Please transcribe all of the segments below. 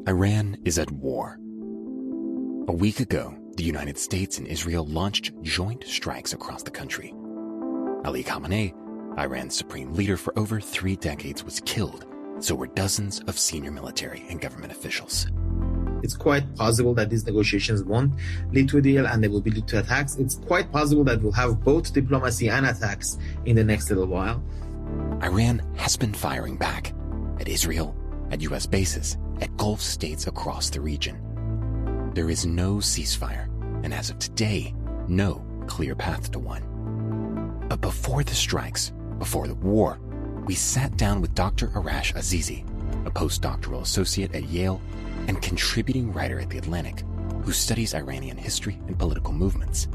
Iran is at war. A week ago, the United States and Israel launched joint strikes across the country. Ali Khamenei, Iran's supreme leader for over 3 decades, was killed. So were dozens of senior military and government officials. It's quite possible that these negotiations won't lead to a deal and they will lead to attacks. It's quite possible that we'll have both diplomacy and attacks in the next little while. Iran has been firing back at Israel, at U.S. bases, at Gulf states across the region. There is no ceasefire, and as of today, no clear path to one. But before the strikes, before the war, we sat down with Dr. Arash Azizi, a postdoctoral associate at Yale and contributing writer at The Atlantic, who studies Iranian history and political movements.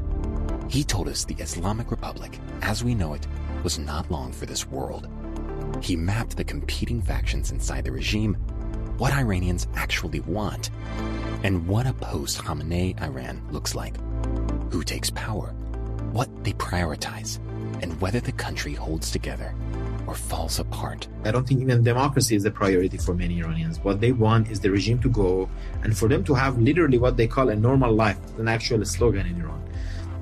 He told us the Islamic Republic, as we know it, was not long for this world. He mapped the competing factions inside the regime, what Iranians actually want, and what a post-Khamenei Iran looks like, who takes power, what they prioritize, and whether the country holds together or falls apart. I don't think even democracy is a priority for many Iranians. What they want is the regime to go and for them to have literally what they call a normal life, an actual slogan in Iran.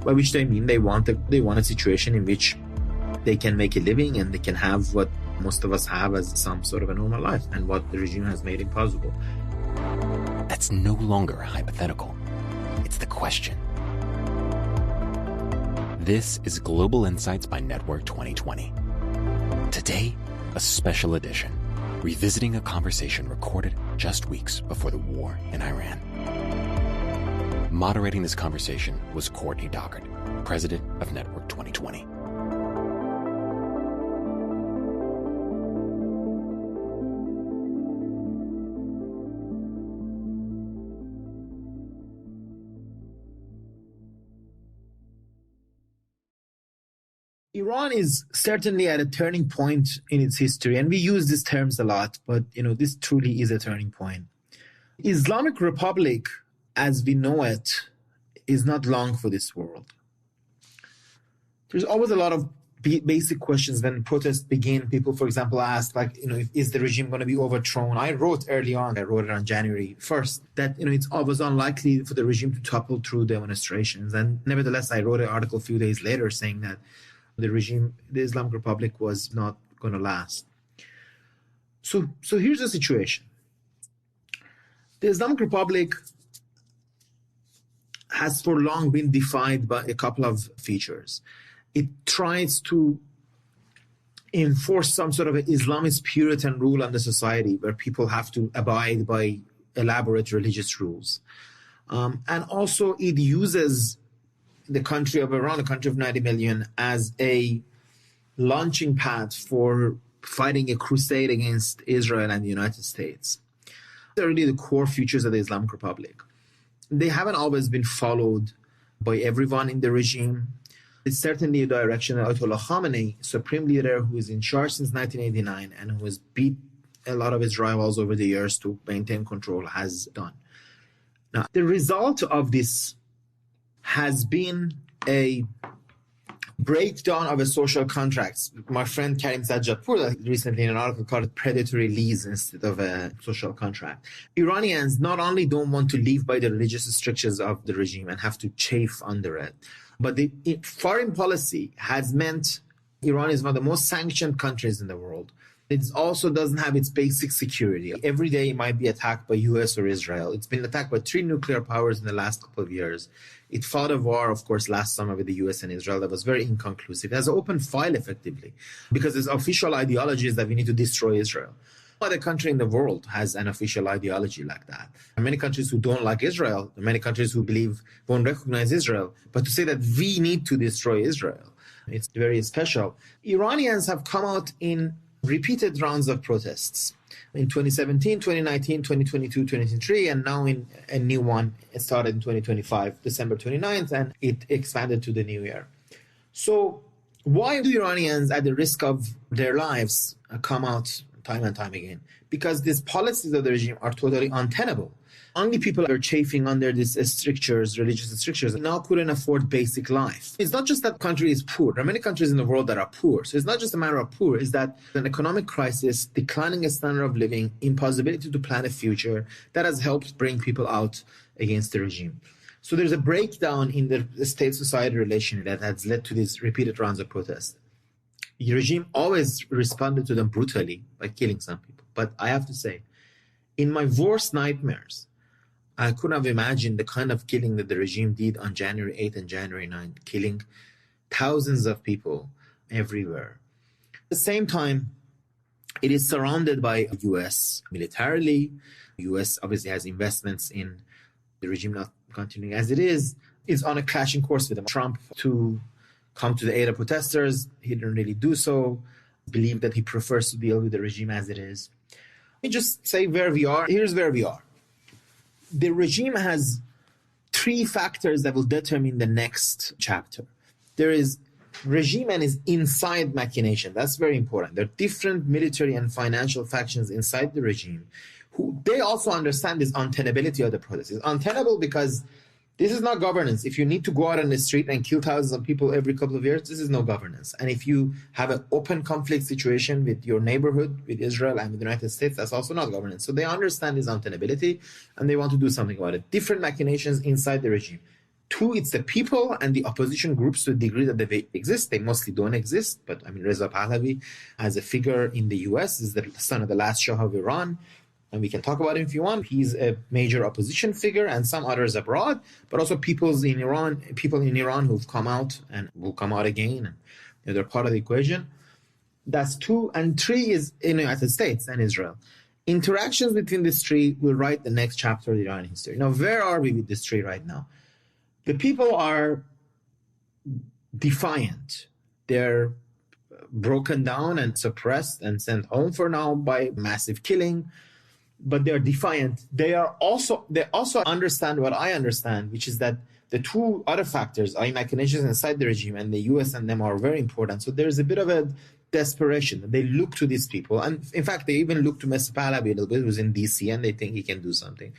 By which they mean they want a situation in which they can make a living and they can have what most of us have as some sort of a normal life and what the regime has made impossible. That's no longer a hypothetical. It's the question. This is Global Insights by Network 2020. Today, a special edition, revisiting a conversation recorded just weeks before the war in Iran. Moderating this conversation was Courtney Doggart, president of Network 2020. Iran is certainly at a turning point in its history, and we use these terms a lot, but this truly is a turning point. Islamic Republic, as we know it, is not long for this world. There's always a lot of basic questions when protests begin. People, for example, ask, is the regime going to be overthrown? I wrote early on, I wrote it on January 1st, that, it's always unlikely for the regime to topple through demonstrations. And nevertheless, I wrote an article a few days later saying that the regime, the Islamic Republic, was not going to last. So here's the situation. The Islamic Republic has for long been defined by a couple of features. It tries to enforce some sort of an Islamist Puritan rule on the society where people have to abide by elaborate religious rules. And also it uses the country of Iran, a country of 90 million, as a launching pad for fighting a crusade against Israel and the United States. They're really the core features of the Islamic Republic. They haven't always been followed by everyone in the regime. It's certainly a direction that Ayatollah Khamenei, supreme leader who is in charge since 1989 and who has beat a lot of his rivals over the years to maintain control, has done. Now, the result of this has been a breakdown of a social contracts. My friend Karim Sajjadpour recently in an article called it predatory lease instead of a social contract. Iranians not only don't want to live by the religious strictures of the regime and have to chafe under it, but the foreign policy has meant Iran is one of the most sanctioned countries in the world. It also doesn't have its basic security. Every day it might be attacked by U.S. or Israel. It's been attacked by 3 nuclear powers in the last couple of years. It fought a war, of course, last summer with the U.S. and Israel that was very inconclusive. It has an open file, effectively, because its official ideology is that we need to destroy Israel. No other country in the world has an official ideology like that. There are many countries who don't like Israel. There are many countries who won't recognize Israel. But to say that we need to destroy Israel, it's very special. Iranians have come out in repeated rounds of protests in 2017, 2019, 2022, 2023, and now in a new one. It started in 2025, December 29th, and it expanded to the new year. So why do Iranians, at the risk of their lives, come out time and time again, because these policies of the regime are totally untenable. Only people are chafing under these strictures, religious strictures, now couldn't afford basic life. It's not just that the country is poor. There are many countries in the world that are poor. So it's not just a matter of poor. It's that an economic crisis, declining standard of living, impossibility to plan a future that has helped bring people out against the regime. So there's a breakdown in the state-society relation that has led to these repeated rounds of protests. The regime always responded to them brutally by killing some people. But I have to say, in my worst nightmares, I couldn't have imagined the kind of killing that the regime did on January 8th and January 9th, killing thousands of people everywhere. At the same time, it is surrounded by the U.S. militarily. The U.S. obviously has investments in the regime not continuing as it is. It's on a clashing course with Trump to come to the aid of protesters. He didn't really do so. Believe that he prefers to deal with the regime as it is. Let me just say where we are. Here's where we are. The regime has three factors that will determine the next chapter. There is regime and his inside machination. That's very important. There are different military and financial factions inside the regime who they also understand this untenability of the protest. It's untenable because this is not governance. If you need to go out on the street and kill thousands of people every couple of years, this is no governance. And if you have an open conflict situation with your neighborhood, with Israel and with the United States, that's also not governance. So they understand this untenability and they want to do something about it. Different machinations inside the regime. Two, it's the people and the opposition groups to the degree that they exist. They mostly don't exist. But I mean, Reza Pahlavi as a figure in the US is the son of the last Shah of Iran. And we can talk about him if you want. He's a major opposition figure and some others abroad, but also people in Iran who've come out and will come out again. And they're part of the equation. That's two. And three is in the United States and Israel. Interactions between these three will write the next chapter of the Iranian history. Now, where are we with this three right now? The people are defiant. They're broken down and suppressed and sent home for now by massive killing. But they're defiant. They also understand what I understand, which is that the two other factors are machinations inside the regime, and the US and them are very important. So there's a bit of a desperation. They look to these people. And in fact, they even look to Mr. Pahlavi a little bit, who's in DC, and they think he can do something.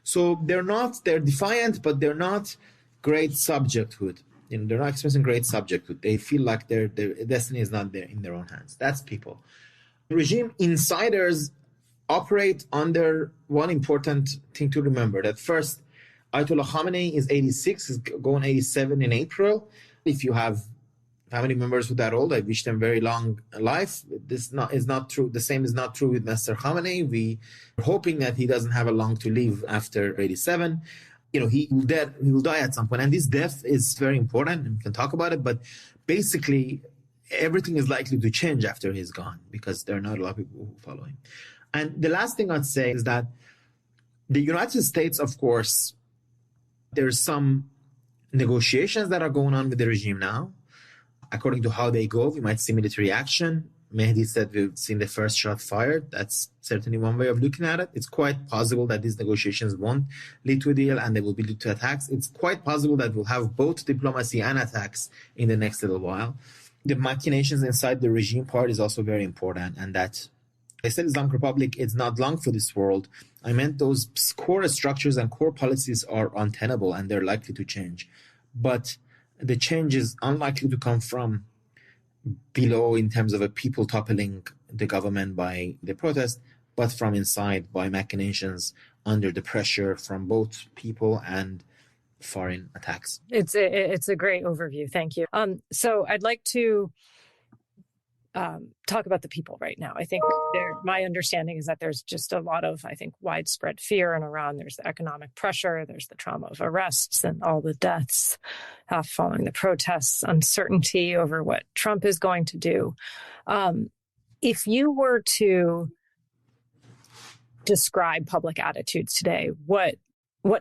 So they're defiant, but they're not great subjecthood. They're not expressing great subjecthood. They feel like their destiny is not there in their own hands. That's people. Regime insiders operate under one important thing to remember, that first, Ayatollah Khamenei is 86, is going 87 in April. If you have family members who are that old, I wish them very long life. This is not true. The same is not true with Mr. Khamenei. We are hoping that he doesn't have a long to live after 87. He will die at some point. And this death is very important, and we can talk about it, but basically everything is likely to change after he's gone because there are not a lot of people who follow him. And the last thing I'd say is that the United States, of course, there's some negotiations that are going on with the regime now. According to how they go, we might see military action. Mehdi said we've seen the first shot fired. That's certainly one way of looking at it. It's quite possible that these negotiations won't lead to a deal and they will lead to attacks. It's quite possible that we'll have both diplomacy and attacks in the next little while. The machinations inside the regime part is also very important, and that I said Islamic Republic is not long for this world. I meant those core structures and core policies are untenable and they're likely to change. But the change is unlikely to come from below in terms of a people toppling the government by the protest, but from inside by machinations under the pressure from both people and foreign attacks. It's a great overview. Thank you. So I'd like to talk about the people right now. I think my understanding is that there's just a lot of, widespread fear in Iran. There's the economic pressure, there's the trauma of arrests and all the deaths following the protests, uncertainty over what Trump is going to do. If you were to describe public attitudes today, what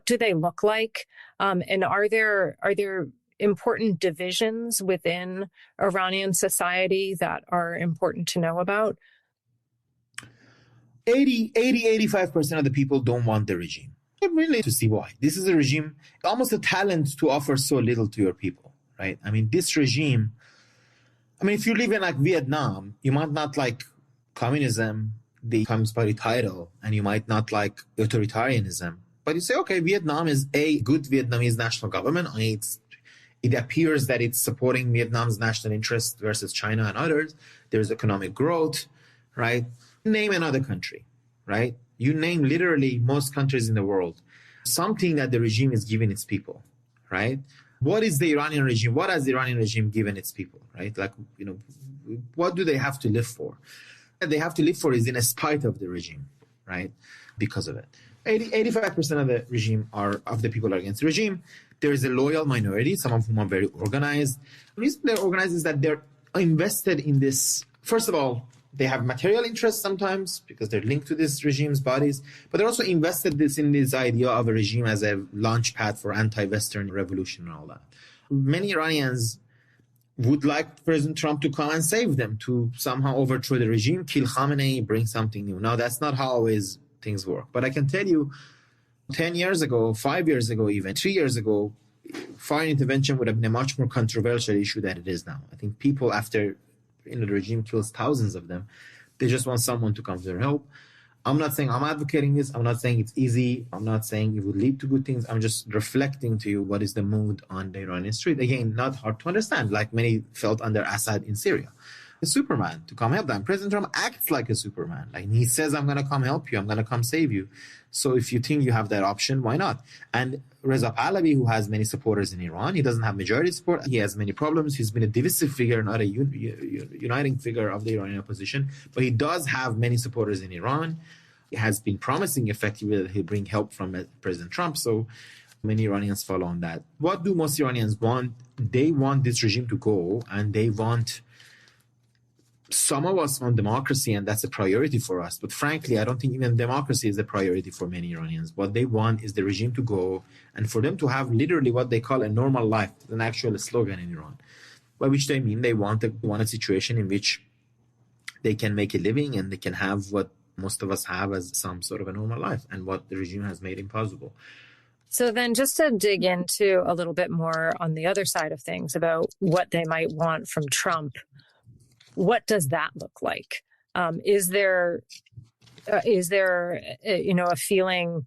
do they look like? And are there important divisions within Iranian society that are important to know about? 85% of the people don't want the regime. I'm really to see why. This is a regime, almost a talent to offer so little to your people, right? This regime, if you live in Vietnam, you might not like communism, the Communist Party title, and you might not like authoritarianism. But you say, okay, Vietnam is a good Vietnamese national government. It appears that it's supporting Vietnam's national interest versus China and others. There's economic growth, right? Name another country, right? You name literally most countries in the world. Something that the regime is giving its people, right? What is the Iranian regime? What has the Iranian regime given its people, right? Like, what do they have to live for? What they have to live for is in spite of the regime, right? Because of it. 85% of the regime of the people are against the regime. There is a loyal minority, some of whom are very organized. The reason they're organized is that they're invested in this. First of all, they have material interests sometimes because they're linked to this regime's bodies, but they're also invested in this idea of a regime as a launch pad for anti-Western revolution and all that. Many Iranians would like President Trump to come and save them, to somehow overthrow the regime, kill Khamenei, bring something new. Now, that's not how always things work. But I can tell you, 10 years ago, 5 years ago, even 3 years ago, foreign intervention would have been a much more controversial issue than it is now. I think people, after the regime kills thousands of them, they just want someone to come to their help. I'm not saying I'm advocating this. I'm not saying it's easy. I'm not saying it would lead to good things. I'm just reflecting to you what is the mood on the Iranian street. Again, not hard to understand, like many felt under Assad in Syria. A Superman to come help them. President Trump acts like a Superman. Like he says, I'm going to come help you. I'm going to come save you. So if you think you have that option, why not? And Reza Pahlavi, who has many supporters in Iran, he doesn't have majority support. He has many problems. He's been a divisive figure, not a uniting figure of the Iranian opposition. But he does have many supporters in Iran. He has been promising effectively that he'll bring help from President Trump. So many Iranians follow on that. What do most Iranians want? They want this regime to go, and they want... Some of us want democracy, and that's a priority for us. But frankly, I don't think even democracy is a priority for many Iranians. What they want is the regime to go and for them to have literally what they call a normal life, an actual slogan in Iran, by which they mean they want a situation in which they can make a living and they can have what most of us have as some sort of a normal life, and what the regime has made impossible. So then just to dig into a little bit more on the other side of things about what they might want from Trump, what does that look like? Is there a feeling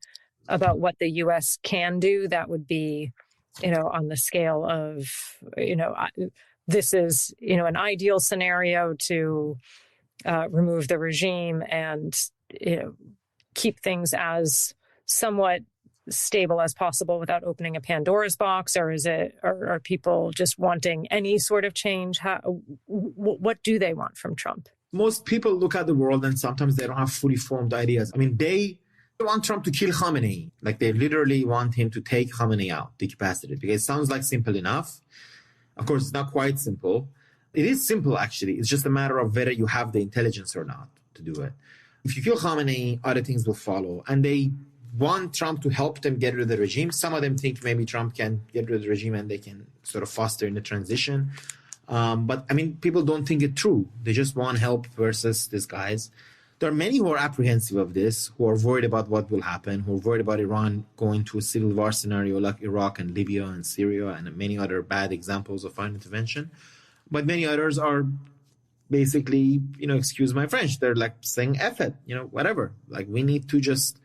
about what the U.S. can do that would be, on the scale of, this is, an ideal scenario to remove the regime and, keep things as somewhat stable as possible without opening a Pandora's box? Or are people just wanting any sort of change? What do they want from Trump? Most people look at the world and sometimes they don't have fully formed ideas. I mean, they want Trump to kill Khamenei. Like they literally want him to take Khamenei out, decapacitate, because it sounds like simple enough. Of course, it's not quite simple. It is simple, actually. It's just a matter of whether you have the intelligence or not to do it. If you kill Khamenei, other things will follow. And they want Trump to help them get rid of the regime. Some of them think maybe Trump can get rid of the regime and they can sort of foster in the transition. But I mean, people don't think it through. They just want help versus these guys. There are many who are apprehensive of this, who are worried about what will happen, who are worried about Iran going to a civil war scenario like Iraq and Libya and Syria and many other bad examples of foreign intervention. But many others are basically, excuse my French, they're like saying F it, whatever. Like we need to just...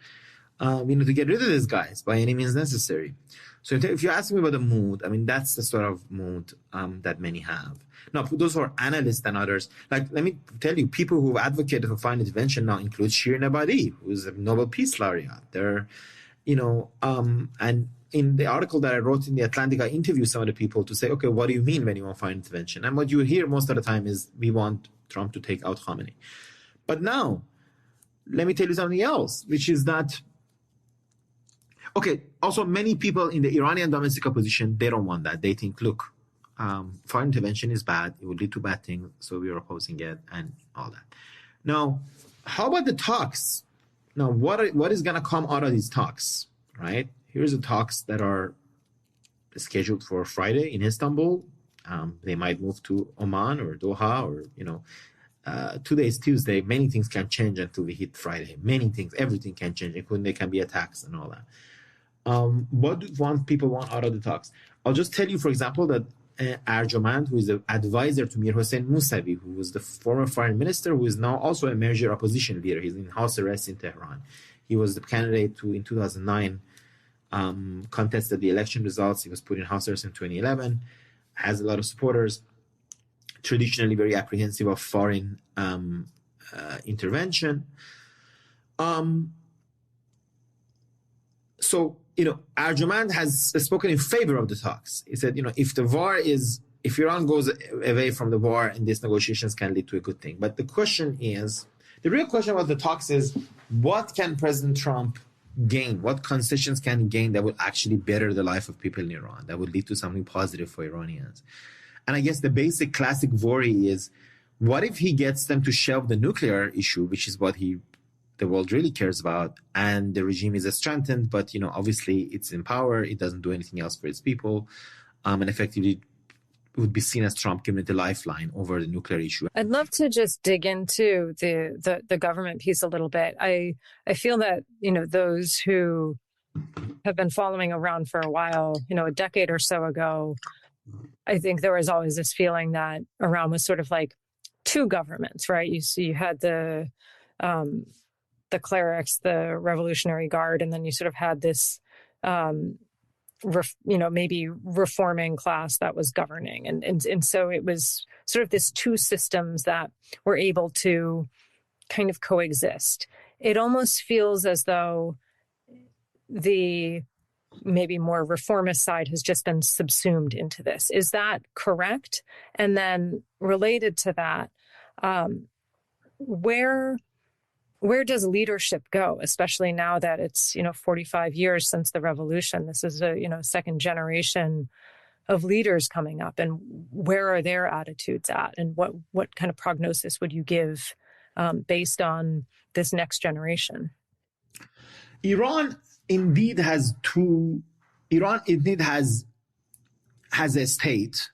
we need to get rid of these guys by any means necessary. So if you ask me about the mood, I mean, that's the sort of mood that many have. Now, those who are analysts and others, like, let me tell you, people who have advocated for foreign intervention now include Shirin Ebadi, who's a Nobel Peace Laureate. They're, and in the article that I wrote in The Atlantic, I interviewed some of the people to say, okay, what do you mean when you want foreign intervention? And what you hear most of the time is, we want Trump to take out Khamenei. But now, let me tell you something else, which is that okay, also many people in the Iranian domestic opposition, they don't want that. They think, look, foreign intervention is bad. It will lead to bad things, so we are opposing it and all that. Now, how about the talks? Now, what is going to come out of these talks, right? Here's the talks that are scheduled for Friday in Istanbul. They might move to Oman or Doha or, today is Tuesday. Many things can change until we hit Friday. Many things, everything can change, including there can be attacks and all that. What do people want out of the talks? I'll just tell you, for example, that Arjomand, who is the advisor to Mir Hossein Mousavi, who was the former foreign minister, who is now also a major opposition leader. He's in house arrest in Tehran. He was the candidate who, in 2009, contested the election results. He was put in house arrest in 2011, has a lot of supporters, traditionally very apprehensive of foreign intervention. So, Arjomand has spoken in favor of the talks. He said, if Iran goes away from the war and these negotiations can lead to a good thing. But the real question about the talks is, what can President Trump gain? What concessions can he gain that will actually better the life of people in Iran, that would lead to something positive for Iranians? And I guess the basic classic worry is, what if he gets them to shelve the nuclear issue, which is what the world really cares about, and the regime is strengthened, but obviously it's in power, it doesn't do anything else for its people, and effectively would be seen as Trump giving it the lifeline over the nuclear issue. I'd love to just dig into the government piece a little bit. I feel that those who have been following around for a while, a decade or so ago, I think there was always this feeling that Iran was sort of like two governments, right? You had the clerics, the Revolutionary Guard, and then you sort of had this, maybe reforming class that was governing. And so it was sort of this two systems that were able to kind of coexist. It almost feels as though the maybe more reformist side has just been subsumed into this. Is that correct? And then related to that, where does leadership go, especially now that it's 45 years since the revolution? This is a second generation of leaders coming up, and where are their attitudes at, and what kind of prognosis would you give based on this next generation? Iran indeed has a state,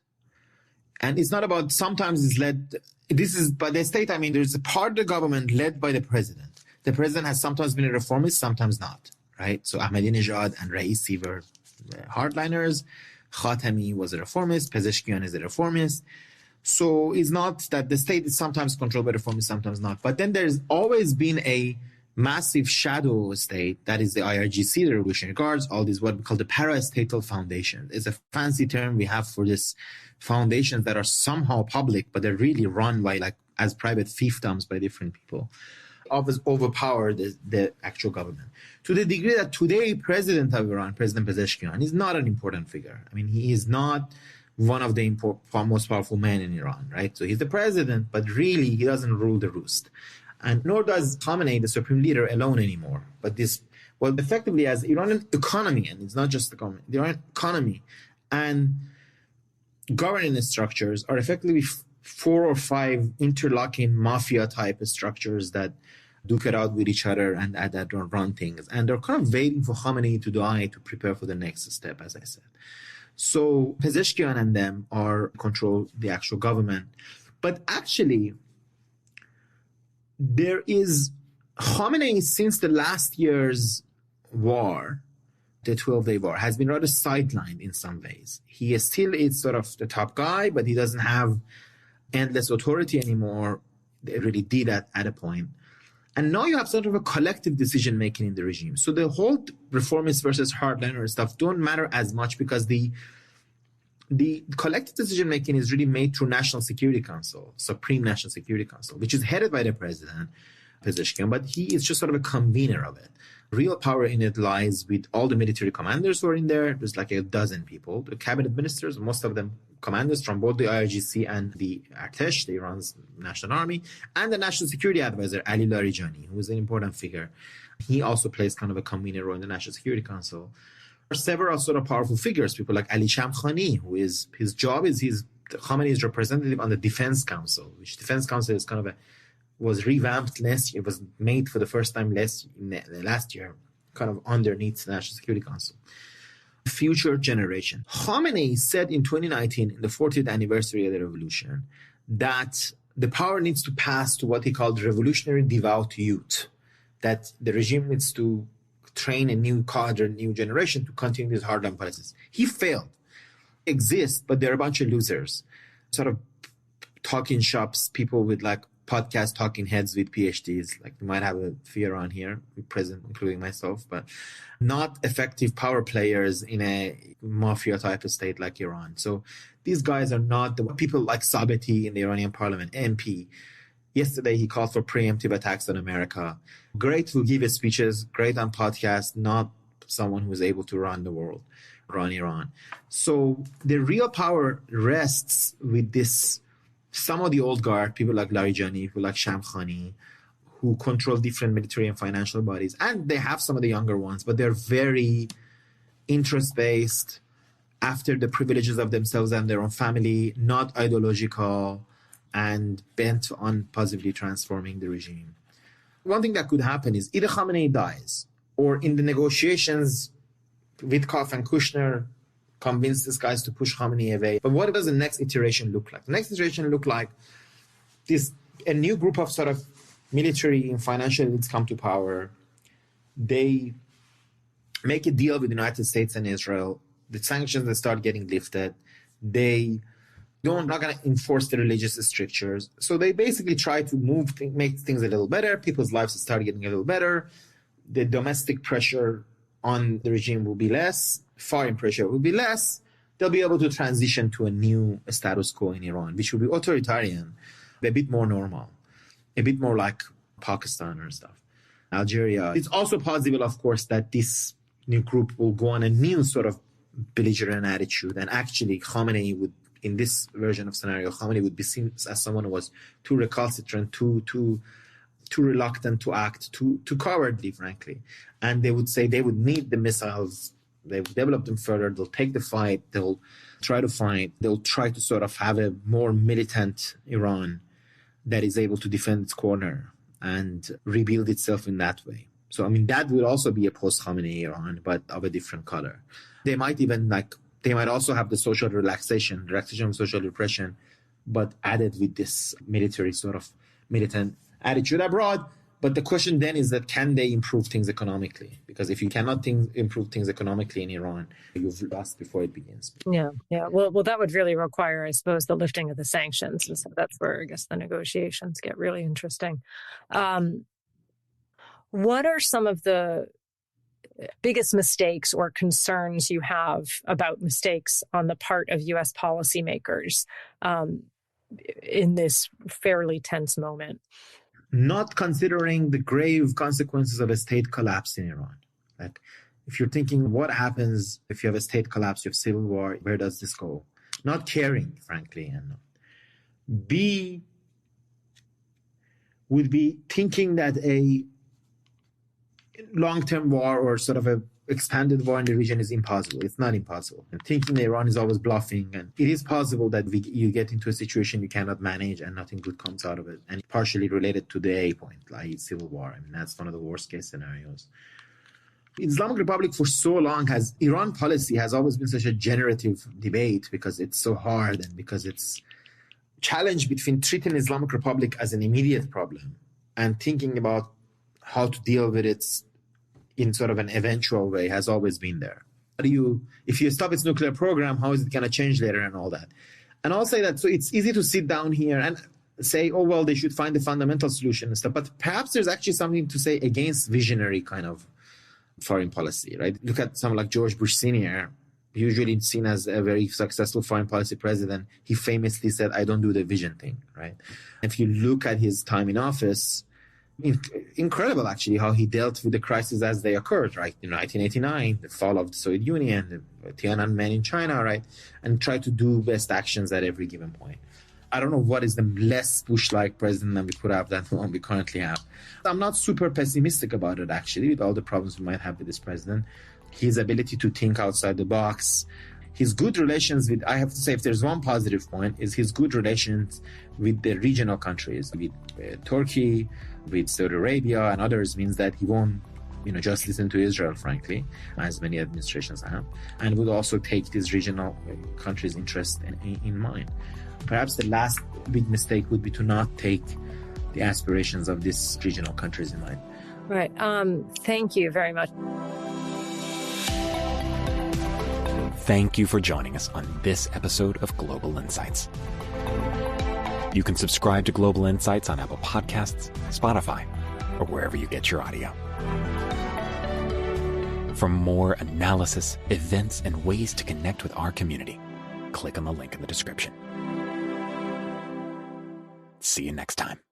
and it's not about, sometimes it's led. This is by the state. I mean, there's a part of the government led by the president. The president has sometimes been a reformist, sometimes not, right? So Ahmadinejad and Raisi were hardliners. Khatami was a reformist. Pezeshkian is a reformist. So it's not that the state is sometimes controlled by reformists, sometimes not. But then there's always been a massive shadow state, that is the IRGC, the Revolutionary Guards, all these what we call the parastatal foundations. It's a fancy term we have for this foundations that are somehow public, but they're really run by as private fiefdoms by different people, always overpower the actual government. To the degree that today, President of Iran, President Pezeshkian, is not an important figure. I mean, he is not one of the most powerful men in Iran, right? So he's the president, but really he doesn't rule the roost. And nor does Khamenei, the supreme leader, alone anymore. But effectively as Iranian economy, and it's not just the government, the Iranian economy and governance structures are effectively 4 or 5 interlocking mafia-type structures that duke it out with each other and that run things. And they're kind of waiting for Khamenei to die to prepare for the next step, as I said. So Pezeshkian and them control the actual government. But actually, there is Khamenei, since the last year's war, the 12-day war, has been rather sidelined in some ways. He still is sort of the top guy, but he doesn't have endless authority anymore. They really did that at a point. And now you have sort of a collective decision-making in the regime. So the whole reformist versus hardliner stuff don't matter as much, because the collective decision-making is really made through National Security Council, Supreme National Security Council, which is headed by the president, Pezeshkian, but he is just sort of a convener of it. Real power in it lies with all the military commanders who are in there. There's like a dozen people. The cabinet ministers, most of them commanders from both the IRGC and the Artesh, the Iran's national army, and the national security advisor, Ali Larijani, who is an important figure. He also plays kind of a convener role in the National Security Council. There are several sort of powerful figures, people like Ali Khamenei, who is, his job is Khamenei's representative on the Defense Council, which Defense Council is kind of was revamped last year. It was made for the first time last year, kind of underneath the National Security Council. Future generation. Khamenei said in 2019, in the 40th anniversary of the revolution, that the power needs to pass to what he called revolutionary devout youth, that the regime needs to train a new cadre, new generation to continue these hardline policies. He failed. exist, but they're a bunch of losers. Sort of talking shops, people with like podcast talking heads with PhDs. Like you might have a few around here, present, including myself, but not effective power players in a mafia type of state like Iran. So these guys are not the people like Sabeti in the Iranian parliament, MP. Yesterday, he called for preemptive attacks on America. Great to give his speeches, great on podcasts, not someone who is able to run the world, run Iran. So the real power rests with this, some of the old guard, people like Larijani, people like Shamkhani, who control different military and financial bodies. And they have some of the younger ones, but they're very interest-based, after the privileges of themselves and their own family, not ideological, and bent on positively transforming the regime. One thing that could happen is either Khamenei dies, or in the negotiations, Witkoff and Kushner convince these guys to push Khamenei away. But what does the next iteration look like? The next iteration look like a new group of sort of military and financial elites come to power. They make a deal with the United States and Israel. The sanctions that start getting lifted. They not going to enforce the religious strictures. So they basically try to make things a little better. People's lives start getting a little better. The domestic pressure on the regime will be less. Foreign pressure will be less. They'll be able to transition to a new status quo in Iran, which will be authoritarian, a bit more normal, a bit more like Pakistan or stuff. Algeria. It's also possible, of course, that this new group will go on a new sort of belligerent attitude. And actually, Khamenei would, in this version of scenario, Khamenei would be seen as someone who was too recalcitrant, too reluctant to act, too cowardly, frankly. And they would say they would need the missiles. They would develop them further. They'll take the fight. They'll try to fight. They'll try to sort of have a more militant Iran that is able to defend its corner and rebuild itself in that way. So, I mean, that would also be a post-Khamenei Iran, but of a different color. They might even they might also have the social relaxation of social repression, but added with this military sort of militant attitude abroad. But the question then is that can they improve things economically? Because if you cannot improve things economically in Iran, you've lost before it begins. Yeah. Well, that would really require, I suppose, the lifting of the sanctions. And so that's where I guess the negotiations get really interesting. What are some of the biggest mistakes or concerns you have about mistakes on the part of U.S. policymakers in this fairly tense moment? Not considering the grave consequences of a state collapse in Iran. Like, if you're thinking, what happens if you have a state collapse, you have civil war, where does this go? Not caring, frankly. And B, would be thinking that a long-term war or sort of a expanded war in the region is impossible. It's not impossible. And thinking that Iran is always bluffing. And it is possible that you get into a situation you cannot manage and nothing good comes out of it. And partially related to the A point, like civil war. I mean, that's one of the worst case scenarios. Islamic Republic for so long Iran policy has always been such a generative debate because it's so hard and because it's challenge between treating Islamic Republic as an immediate problem and thinking about how to deal with it in sort of an eventual way has always been there. If you stop its nuclear program, how is it going to change later and all that? And I'll say that, so it's easy to sit down here and say, oh, well, they should find the fundamental solution and stuff. But perhaps there's actually something to say against visionary kind of foreign policy, right? Look at someone like George Bush Sr., usually seen as a very successful foreign policy president. He famously said, I don't do the vision thing, right? If you look at his time in office, incredible, actually, how he dealt with the crises as they occurred, right? In 1989, the fall of the Soviet Union, the Tiananmen in China, right? And try to do best actions at every given point. I don't know what is the less Bush-like president that we could have than the one we currently have. I'm not super pessimistic about it, actually, with all the problems we might have with this president. His ability to think outside the box, his good relations with, I have to say, if there's one positive point, is his good relations with the regional countries, with Turkey, with Saudi Arabia and others, means that he won't, just listen to Israel, frankly, as many administrations have, and would also take these regional countries' interest in mind. Perhaps the last big mistake would be to not take the aspirations of these regional countries in mind. Right. Thank you very much. Thank you for joining us on this episode of Global Insights. You can subscribe to Global Insights on Apple Podcasts, Spotify, or wherever you get your audio. For more analysis, events, and ways to connect with our community, click on the link in the description. See you next time.